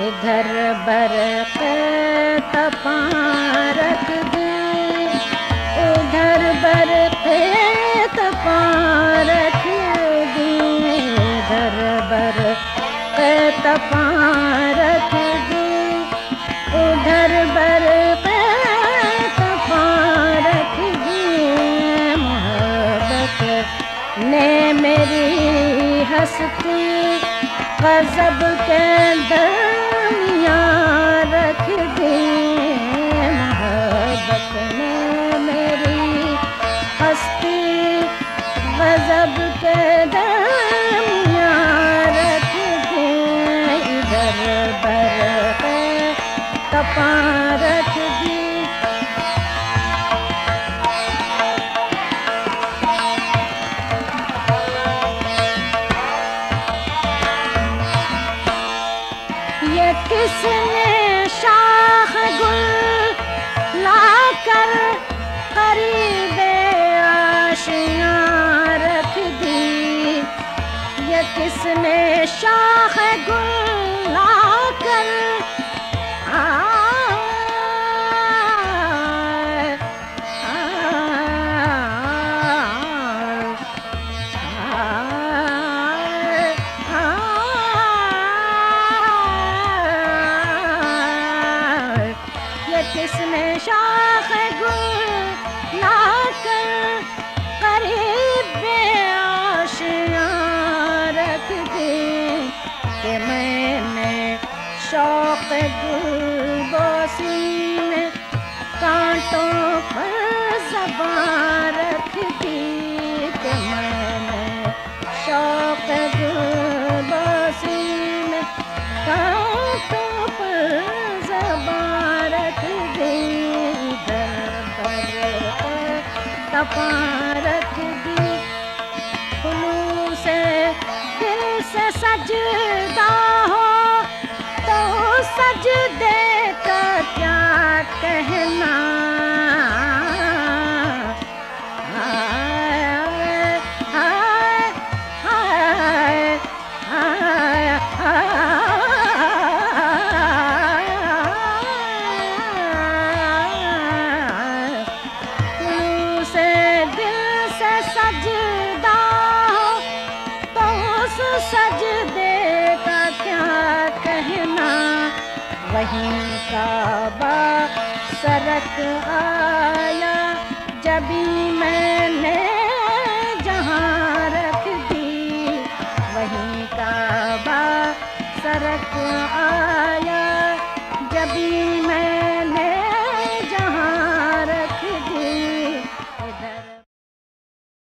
ادھر برق تپاں رکھ دی، ادھر برق تپاں رکھ دی، ادھر برق تپاں رکھ دی، ادھر برق تپاں رکھ دی۔ محبت نے میری ہستی غضب کے درمیان رکھ دی، محبت نے میری ہستی غضب کے درمیان رکھ دی، ادھر برق تپاں رکھ دی۔ یہ کس نے شاخ گل لا کر قریب آشیاں رکھ دی، یہ کس نے شاخ گل لا کر کس نے شاخ گل لا کر قریب آشیاں رکھ دی، کہ میں نے شوق گل بوسی میں کانٹوں پر زبان رکھ دی، کہ میں نے شوق گل بوسی میں کانٹوں پر زبان رکھ دی، ادھر برق تپاں رکھ دی۔ خلوص دل سے سجدہ ہو تو سجدے کا کیا کہنا، سجدہ ہو تو اس سجدے کا کیا کہنا، وہیں کعبہ سرک آیا